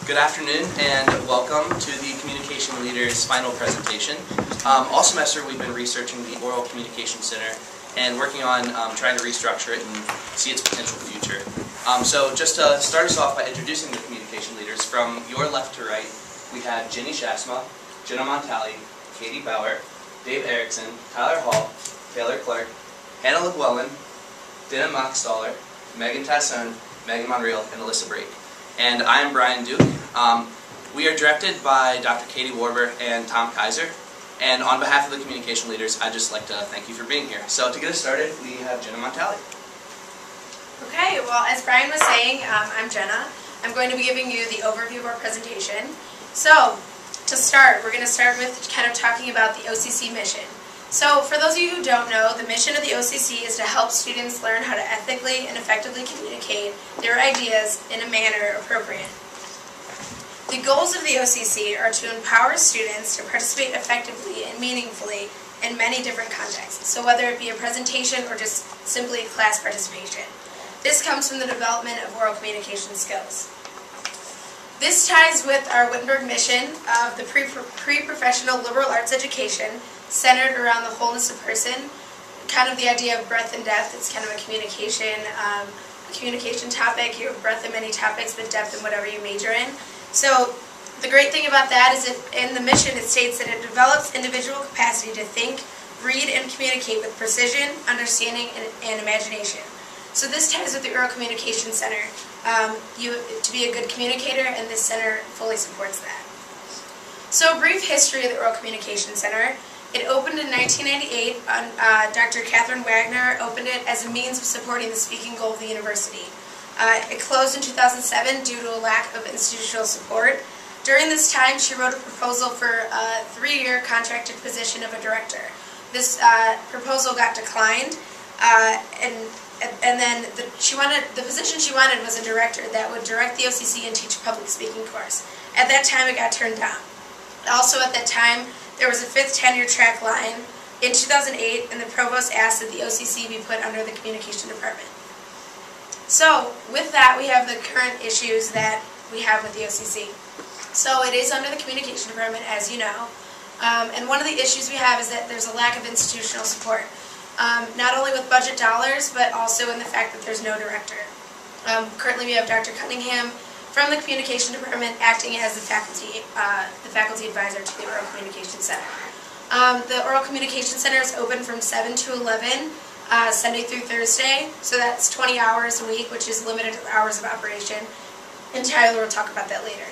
Good afternoon and welcome to the Communication Leaders final presentation. All semester we've been researching the Oral Communication Center and working on trying to restructure it and see its potential future. So just to start us off by introducing the Communication Leaders, from your left to right we have Ginny Shasma, Jenna Montali, Katie Bauer, Dave Erickson, Tyler Hall, Taylor Clark, Hannah LeGuellin, Dina Mockstaller, Megan Tasson, Megan Monreal, and Alyssa Brake. And I am Brian Duke. We are directed by Dr. Katie Warber and Tom Kaiser. And on behalf of the communication leaders, I'd just like to thank you for being here. So to get us started, we have Jenna Montali. Okay, well, as Brian was saying, I'm Jenna. I'm going to be giving you the overview of our presentation. So, to start, we're going to start with kind of talking about the OCC mission. So, for those of you who don't know, the mission of the OCC is to help students learn how to ethically and effectively communicate their ideas in a manner appropriate. The goals of the OCC are to empower students to participate effectively and meaningfully in many different contexts, so whether it be a presentation or just simply class participation. This comes from the development of oral communication skills. This ties with our Wittenberg mission of the pre-professional liberal arts education centered around the wholeness of person, kind of the idea of breadth and depth. It's kind of a communication topic. You have breadth in many topics, but depth in whatever you major in. So the great thing about that is that in the mission it states that it develops individual capacity to think, read, and communicate with precision, understanding, and imagination. So this ties with the Oral Communication Center. To be a good communicator, and this center fully supports that. So a brief history of the Oral Communication Center. It opened in 1998. Dr. Catherine Wagner opened it as a means of supporting the speaking goal of the university. It closed in 2007 due to a lack of institutional support. During this time, she wrote a proposal for a 3-year contracted position of a director. This proposal got declined, and then the position she wanted was a director that would direct the OCC and teach a public speaking course. At that time, it got turned down. Also, at that time, there was a 5th tenure track line in 2008, and the provost asked that the OCC be put under the communication department. So, with that, we have the current issues that we have with the OCC. So, it is under the communication department, as you know. And one of the issues we have is that there's a lack of institutional support. Not only with budget dollars, but also in the fact that there's no director. Currently, we have Dr. Cunningham from the Communication Department acting as the faculty advisor to the Oral Communication Center. The Oral Communication Center is open from 7 to 11, Sunday through Thursday, so that's 20 hours a week, which is limited hours of operation, and Tyler will talk about that later.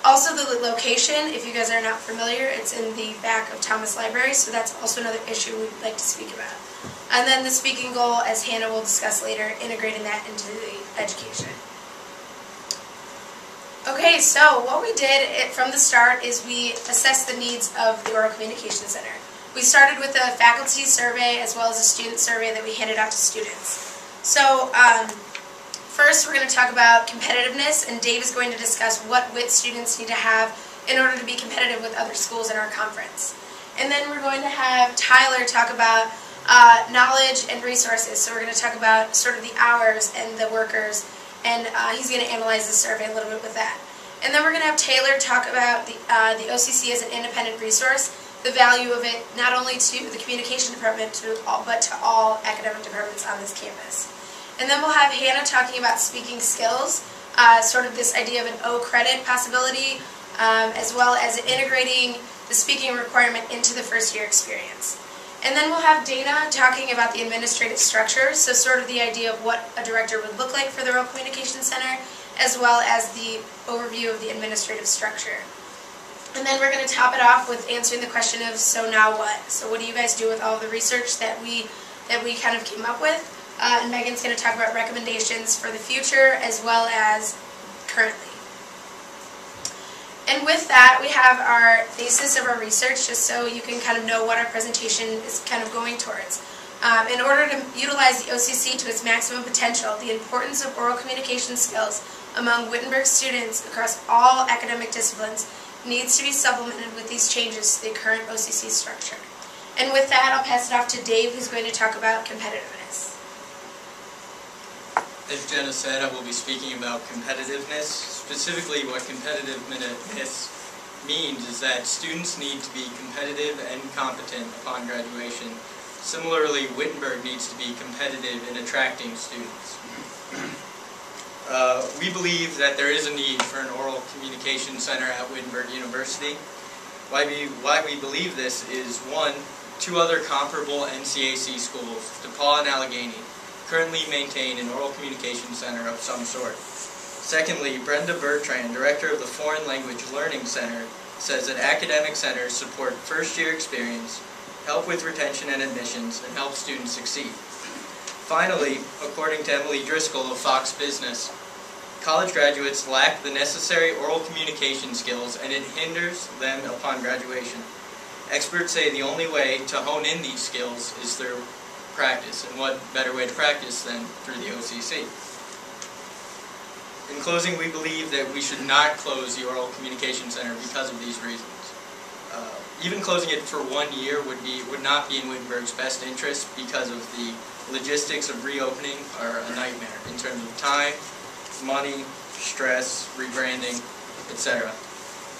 Also, the location, if you guys are not familiar, it's in the back of Thomas Library, so that's also another issue we'd like to speak about. And then the speaking goal, as Hannah will discuss later, integrating that into the education. Okay, so what we did from the start is we assessed the needs of the Oral Communication Center. We started with a faculty survey as well as a student survey that we handed out to students. So first we're going to talk about competitiveness, and Dave is going to discuss what WIT students need to have in order to be competitive with other schools in our conference. And then we're going to have Tyler talk about knowledge and resources. So we're going to talk about sort of the hours and the workers, and he's going to analyze the survey a little bit with that. And then we're going to have Taylor talk about the OCC as an independent resource, the value of it not only to the communication department but to all academic departments on this campus. And then we'll have Hannah talking about speaking skills, sort of this idea of an O-credit possibility, as well as integrating the speaking requirement into the first year experience. And then we'll have Dana talking about the administrative structure, so sort of the idea of what a director would look like for the Oral Communication Center, as well as the overview of the administrative structure. And then we're going to top it off with answering the question of, so now what? So what do you guys do with all of the research that we kind of came up with? And Megan's going to talk about recommendations for the future as well as currently. And with that, we have our thesis of our research, just so you can kind of know what our presentation is kind of going towards. In order to utilize the OCC to its maximum potential, the importance of oral communication skills among Wittenberg students across all academic disciplines needs to be supplemented with these changes to the current OCC structure. And with that, I'll pass it off to Dave, who's going to talk about competitiveness. As Jenna said, I will be speaking about competitiveness. Specifically, what competitiveness means is that students need to be competitive and competent upon graduation. Similarly, Wittenberg needs to be competitive in attracting students. We believe that there is a need for an oral communication center at Wittenberg University. Why we believe this is, one, two other comparable NCAC schools, DePaul and Allegheny, currently maintain an oral communication center of some sort. Secondly, Brenda Bertrand, director of the Foreign Language Learning Center, says that academic centers support first-year experience, help with retention and admissions, and help students succeed. Finally, according to Emily Driscoll of Fox Business, college graduates lack the necessary oral communication skills and it hinders them upon graduation. Experts say the only way to hone in these skills is through practice, and what better way to practice than through the OCC. In closing, we believe that we should not close the Oral Communication Center because of these reasons. Even closing it for 1 year would not be in Wittenberg's best interest because of the logistics of reopening are a nightmare in terms of time, money, stress, rebranding, etc.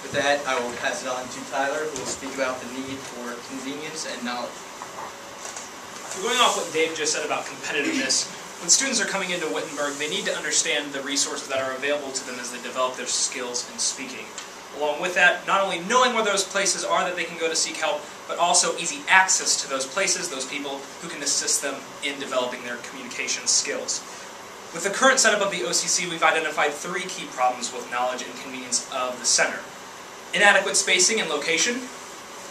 With that, I will pass it on to Tyler, who will speak about the need for convenience and knowledge. Going off what Dave just said about competitiveness, when students are coming into Wittenberg, they need to understand the resources that are available to them as they develop their skills in speaking. Along with that, not only knowing where those places are that they can go to seek help, but also easy access to those places, those people who can assist them in developing their communication skills. With the current setup of the OCC, we've identified 3 key problems with knowledge and convenience of the center: inadequate spacing and location,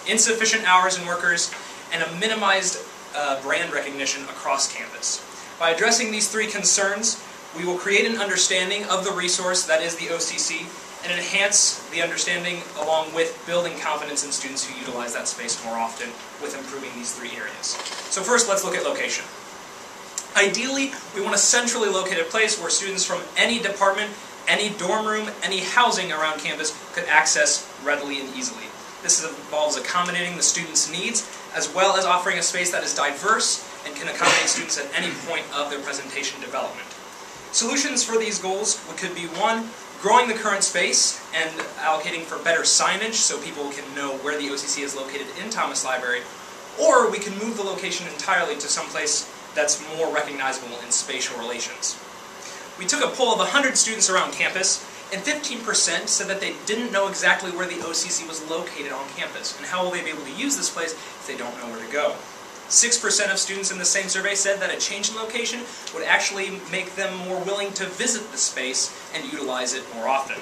insufficient hours and workers, and a minimized brand recognition across campus. By addressing these 3 concerns, we will create an understanding of the resource that is the OCC and enhance the understanding along with building confidence in students who utilize that space more often with improving these 3 areas. So first, let's look at location. Ideally, we want a centrally located place where students from any department, any dorm room, any housing around campus could access readily and easily. This involves accommodating the students' needs, as well as offering a space that is diverse and can accommodate students at any point of their presentation development. Solutions for these goals could be, 1, growing the current space and allocating for better signage so people can know where the OCC is located in Thomas Library, or we can move the location entirely to someplace that's more recognizable in spatial relations. We took a poll of 100 students around campus, and 15% said that they didn't know exactly where the OCC was located on campus, and how will they be able to use this place if they don't know where to go. 6% of students in the same survey said that a change in location would actually make them more willing to visit the space and utilize it more often.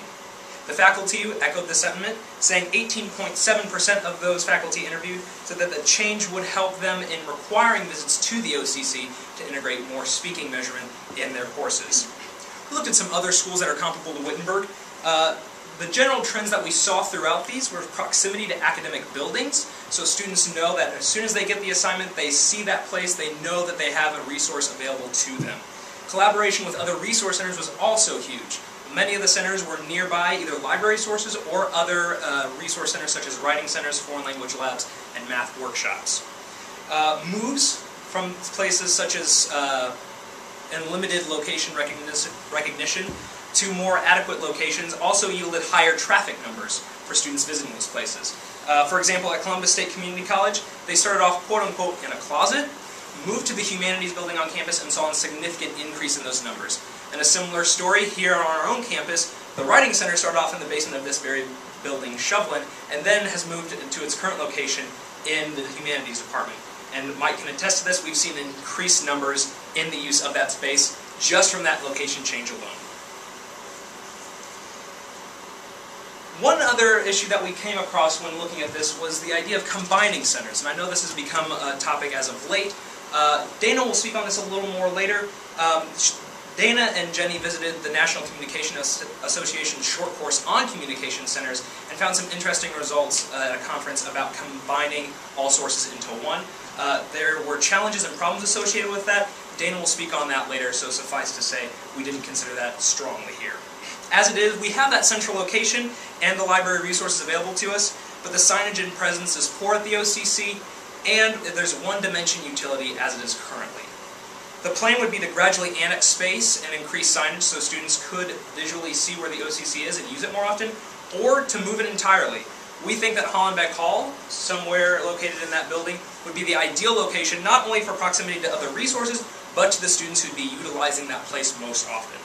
The faculty echoed the sentiment, saying 18.7% of those faculty interviewed said that the change would help them in requiring visits to the OCC to integrate more speaking measurement in their courses. We looked at some other schools that are comparable to Wittenberg. The general trends that we saw throughout these were proximity to academic buildings, so students know that as soon as they get the assignment, they see that place, they know that they have a resource available to them. Collaboration with other resource centers was also huge. Many of the centers were nearby either library sources or other resource centers such as writing centers, foreign language labs, and math workshops. Moves from places such as limited location recognition to more adequate locations also yielded higher traffic numbers for students visiting those places. For example, at Columbus State Community College, they started off quote-unquote in a closet, moved to the humanities building on campus, and saw a significant increase in those numbers. And a similar story here on our own campus, the Writing Center started off in the basement of this very building, Shovelin, and then has moved to its current location in the humanities department. And Mike can attest to this, we've seen increased numbers in the use of that space just from that location change alone. One other issue that we came across when looking at this was the idea of combining centers, and I know this has become a topic as of late. Dana will speak on this a little more later. Dana and Jenny visited the National Communication Association short course on communication centers and found some interesting results at a conference about combining all sources into one. There were challenges and problems associated with that. Dana will speak on that later, so suffice to say, we didn't consider that strongly here. As it is, we have that central location and the library resources available to us, but the signage and presence is poor at the OCC, and there's one-dimension utility as it is currently. The plan would be to gradually annex space and increase signage so students could visually see where the OCC is and use it more often, or to move it entirely. We think that Hollenbeck Hall, somewhere located in that building, would be the ideal location not only for proximity to other resources, but to the students who'd be utilizing that place most often.